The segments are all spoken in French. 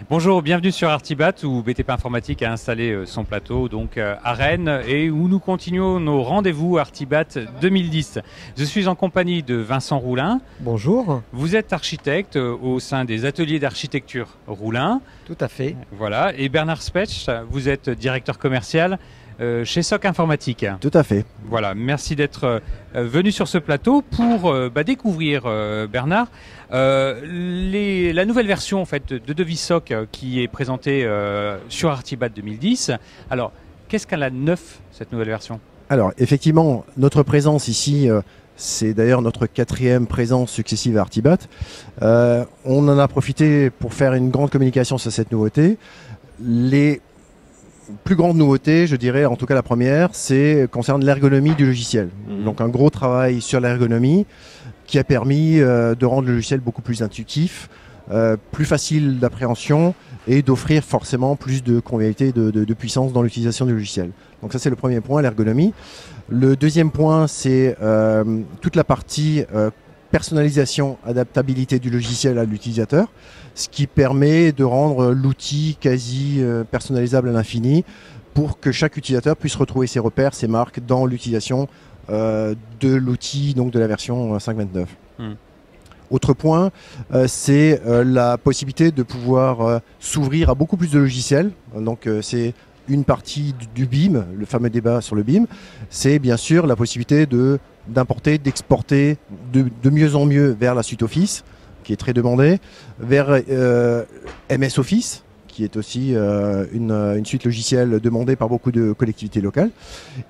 Bonjour, bienvenue sur Artibat où BTP Informatique a installé son plateau donc à Rennes et où nous continuons nos rendez-vous Artibat 2010. Je suis en compagnie de Vincent Roulin. Bonjour. Vous êtes architecte au sein des ateliers d'architecture Roulin. Tout à fait. Voilà. Et Bernard Spetsch, vous êtes directeur commercial chez SOC Informatique. Tout à fait. Voilà, merci d'être venu sur ce plateau pour découvrir, Bernard, la nouvelle version en fait, de Devisoc qui est présentée sur Artibat 2010. Alors, qu'est-ce qu'elle a de neuf, cette nouvelle version? Alors, effectivement, notre présence ici, c'est d'ailleurs notre 4e présence successive à Artibat. On en a profité pour faire une grande communication sur cette nouveauté. Les plus grande nouveauté, je dirais, en tout cas la première, concerne l'ergonomie du logiciel. Donc un gros travail sur l'ergonomie qui a permis de rendre le logiciel beaucoup plus intuitif, plus facile d'appréhension et d'offrir forcément plus de convivialité, de puissance dans l'utilisation du logiciel. Donc ça c'est le premier point, l'ergonomie. Le deuxième point, c'est toute la partie personnalisation, adaptabilité du logiciel à l'utilisateur, ce qui permet de rendre l'outil quasi personnalisable à l'infini pour que chaque utilisateur puisse retrouver ses repères, ses marques dans l'utilisation de l'outil, donc de la version 5.29. Autre point, c'est la possibilité de pouvoir s'ouvrir à beaucoup plus de logiciels. Donc c'est une partie du BIM, le fameux débat sur le BIM, c'est bien sûr la possibilité d'importer, d'exporter de mieux en mieux vers la suite Office, qui est très demandée, vers MS Office, qui est aussi une suite logicielle demandée par beaucoup de collectivités locales.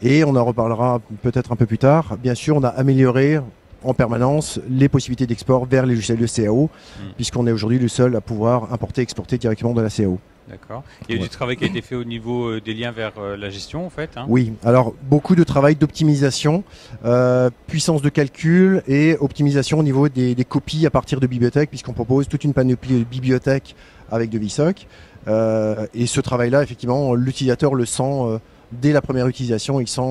Et on en reparlera peut-être un peu plus tard. Bien sûr, on a amélioré en permanence les possibilités d'export vers les logiciels de CAO, puisqu'on est aujourd'hui le seul à pouvoir importer et exporter directement de la CAO. D'accord. Il y a eu du travail qui a été fait au niveau des liens vers la gestion, en fait. Oui, alors beaucoup de travail d'optimisation, puissance de calcul et optimisation au niveau des copies à partir de bibliothèques, puisqu'on propose toute une panoplie de bibliothèques avec Devisoc. Et ce travail-là, effectivement, l'utilisateur le sent dès la première utilisation, il sent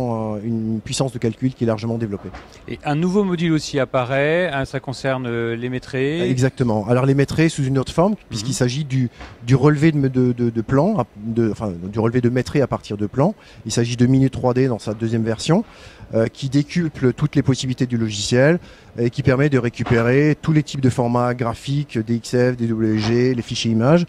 une puissance de calcul qui est largement développée. Et un nouveau module aussi apparaît, ça concerne les maîtres. Exactement. Alors les maîtres sous une autre forme, puisqu'il s'agit du relevé de plans, du relevé de maîtres à partir de plans. Il s'agit de Minute 3D dans sa deuxième version, qui décuple toutes les possibilités du logiciel et qui permet de récupérer tous les types de formats graphiques, DXF, DWG, les fichiers images,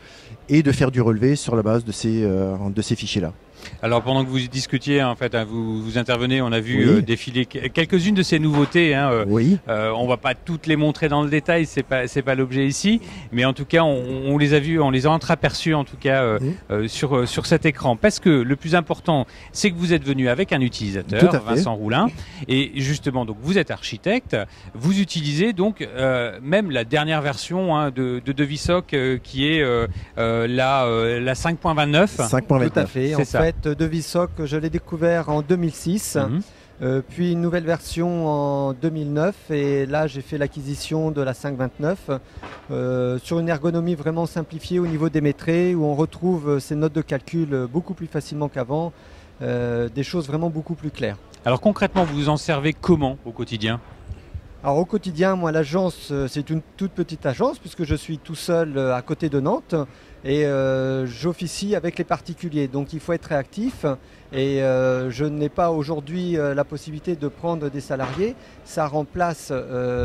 et de faire du relevé sur la base de ces fichiers-là. Alors pendant que vous discutiez, en fait, vous intervenez, on a vu défiler quelques-unes de ces nouveautés. On va pas toutes les montrer dans le détail, c'est pas l'objet ici, mais en tout cas on les a vues, on les a entreaperçues en tout cas sur cet écran. Parce que le plus important, c'est que vous êtes venu avec un utilisateur, Vincent Roulin, et justement donc vous êtes architecte, vous utilisez donc même la dernière version de Devisoc qui est la 5.29. 5.29. Tout à fait. En fait, Devisoc, je l'ai découvert en 2006, puis une nouvelle version en 2009, et là j'ai fait l'acquisition de la 5.29 sur une ergonomie vraiment simplifiée au niveau des maîtres, où on retrouve ces notes de calcul beaucoup plus facilement qu'avant, des choses vraiment beaucoup plus claires. Alors concrètement, vous vous en servez comment au quotidien ? Alors au quotidien, moi l'agence, c'est une toute petite agence puisque je suis tout seul à côté de Nantes et j'officie avec les particuliers. Donc il faut être réactif et je n'ai pas aujourd'hui la possibilité de prendre des salariés. Ça remplace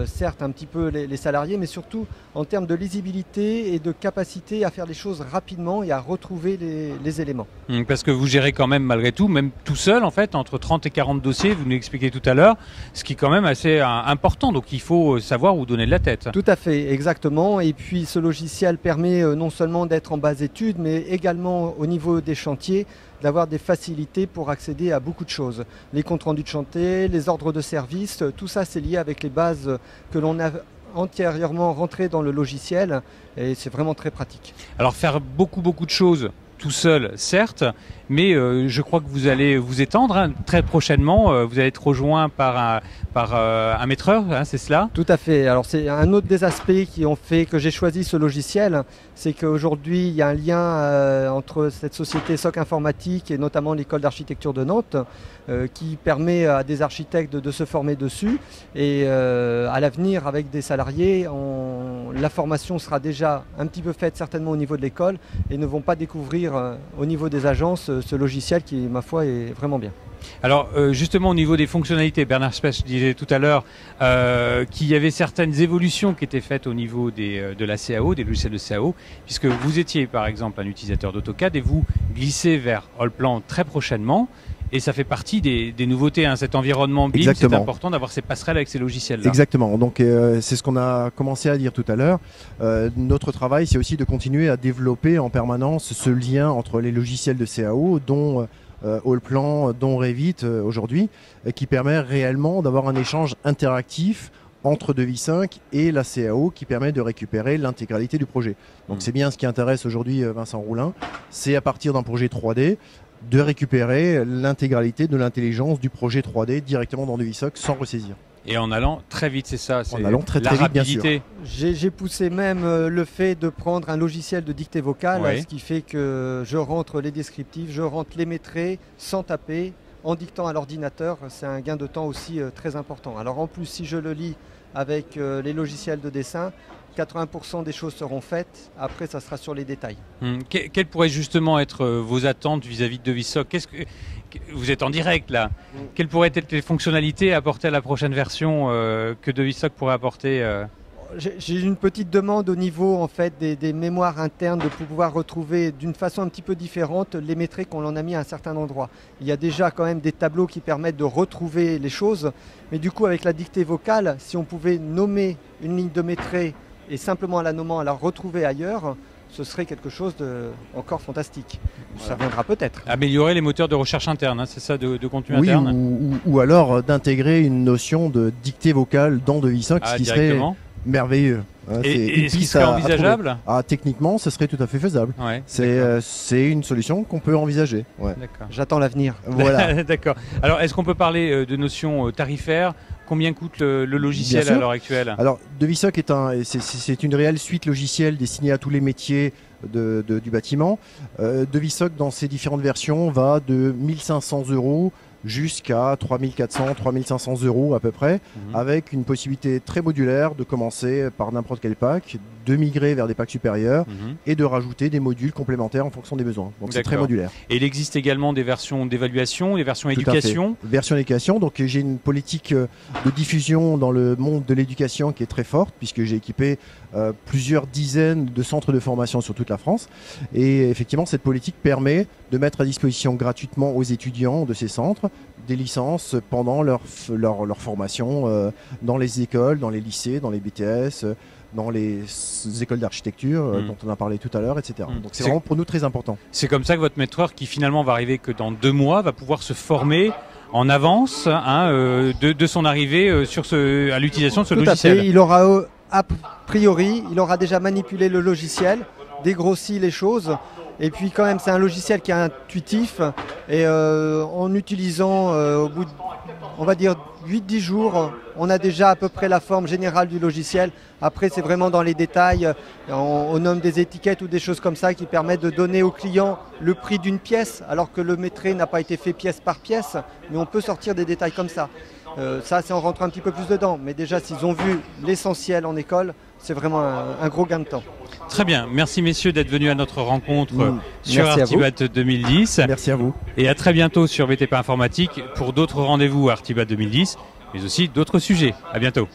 certes un petit peu les salariés, mais surtout en termes de lisibilité et de capacité à faire les choses rapidement et à retrouver les éléments. Parce que vous gérez quand même malgré tout, même tout seul en fait, entre 30 et 40 dossiers, vous nous l'expliquez tout à l'heure, ce qui est quand même assez important, donc il faut savoir où donner de la tête. Tout à fait, exactement, et puis ce logiciel permet non seulement d'être en base études, mais également au niveau des chantiers, d'avoir des facilités pour accéder à beaucoup de choses. Les comptes rendus de chantier, les ordres de service, tout ça c'est lié avec les bases que l'on a antérieurement rentrées dans le logiciel et c'est vraiment très pratique. Alors faire beaucoup de choses tout seul, certes, mais je crois que vous allez vous étendre hein, très prochainement. Vous allez être rejoint par un maîtreur, hein, c'est cela? Tout à fait. Alors c'est un autre des aspects qui ont fait que j'ai choisi ce logiciel, c'est qu'aujourd'hui il y a un lien entre cette société SOC Informatique et notamment l'école d'architecture de Nantes qui permet à des architectes de se former dessus et à l'avenir avec des salariés, la formation sera déjà un petit peu faite certainement au niveau de l'école et ne vont pas découvrir au niveau des agences ce logiciel qui, ma foi, est vraiment bien. Alors justement au niveau des fonctionnalités, Bernard Spech disait tout à l'heure qu'il y avait certaines évolutions qui étaient faites au niveau de la CAO, des logiciels de CAO, puisque vous étiez par exemple un utilisateur d'AutoCAD et vous glissez vers Allplan très prochainement. Et ça fait partie des nouveautés, hein, cet environnement BIM, c'est important d'avoir ces passerelles avec ces logiciels-là. Exactement, donc c'est ce qu'on a commencé à dire tout à l'heure. Notre travail, c'est aussi de continuer à développer en permanence ce lien entre les logiciels de CAO, dont Allplan, dont Revit aujourd'hui, qui permet réellement d'avoir un échange interactif entre Devis 5 et la CAO qui permet de récupérer l'intégralité du projet. Donc c'est bien ce qui intéresse aujourd'hui Vincent Roulin, c'est à partir d'un projet 3D de récupérer l'intégralité de l'intelligence du projet 3D directement dans Devis 5 sans ressaisir. Et en allant très vite, c'est ça, en allant très vite, bien sûr. J'ai poussé même le fait de prendre un logiciel de dictée vocale, ce qui fait que je rentre les descriptifs, je rentre les métrés sans taper, en dictant à l'ordinateur. C'est un gain de temps aussi très important. Alors en plus, si je le lis avec les logiciels de dessin, 80% des choses seront faites, après ça sera sur les détails. Quelles pourraient justement être vos attentes vis-à-vis de Devis SOC? Vous êtes en direct là. Quelles pourraient être les fonctionnalités à apporter à la prochaine version que Devis SOC pourrait apporter J'ai une petite demande au niveau en fait des mémoires internes de pouvoir retrouver d'une façon un petit peu différente les métrés qu'on en a mis à un certain endroit. Il y a déjà quand même des tableaux qui permettent de retrouver les choses, mais du coup avec la dictée vocale, si on pouvait nommer une ligne de métré et simplement en la nommant, à la retrouver ailleurs, ce serait quelque chose de encore fantastique. Ça viendra peut-être. Améliorer les moteurs de recherche interne, hein, c'est ça, de contenu interne. Ou alors d'intégrer une notion de dictée vocale dans Devis 5, ce qui serait merveilleux. Et est-ce qu'il serait envisageable? Techniquement, ce serait tout à fait faisable. Ouais, c'est une solution qu'on peut envisager. Ouais. J'attends l'avenir. Voilà. D'accord. Alors, est-ce qu'on peut parler de notions tarifaires? Combien coûte le logiciel à l'heure actuelle? Alors, Devis SOC c'est une réelle suite logicielle destinée à tous les métiers du bâtiment. Devis SOC, dans ses différentes versions, va de 1 500 € jusqu'à 3 400, 3 500 € à peu près, avec une possibilité très modulaire de commencer par n'importe quel pack, de migrer vers des packs supérieurs et de rajouter des modules complémentaires en fonction des besoins. Donc c'est très modulaire. Et il existe également des versions d'évaluation, des versions éducation. Version éducation, donc j'ai une politique de diffusion dans le monde de l'éducation qui est très forte, puisque j'ai équipé plusieurs dizaines de centres de formation sur toute la France. Et effectivement, cette politique permet de mettre à disposition gratuitement aux étudiants de ces centres des licences pendant leur formation dans les écoles, dans les lycées, dans les BTS, dans les écoles d'architecture dont on a parlé tout à l'heure, etc. Donc c'est vraiment pour nous très important. C'est comme ça que votre maîtreur, qui finalement va arriver que dans 2 mois, va pouvoir se former en avance de son arrivée à l'utilisation de ce logiciel. Tout à fait. Il aura, a priori, il aura déjà manipulé le logiciel, dégrossi les choses. Et puis quand même, c'est un logiciel qui est intuitif. Et en utilisant, au bout de, on va dire, 8-10 jours, on a déjà à peu près la forme générale du logiciel. Après, c'est vraiment dans les détails. On nomme des étiquettes ou des choses comme ça qui permettent de donner au client le prix d'une pièce, alors que le métré n'a pas été fait pièce par pièce. Mais on peut sortir des détails comme ça. Ça, c'est en rentrant un petit peu plus dedans. Mais déjà, s'ils ont vu l'essentiel en école, c'est vraiment un gros gain de temps. Très bien. Merci messieurs d'être venus à notre rencontre sur Artibat 2010. Merci à vous. Et à très bientôt sur BTP Informatique pour d'autres rendez-vous Artibat 2010, mais aussi d'autres sujets. À bientôt.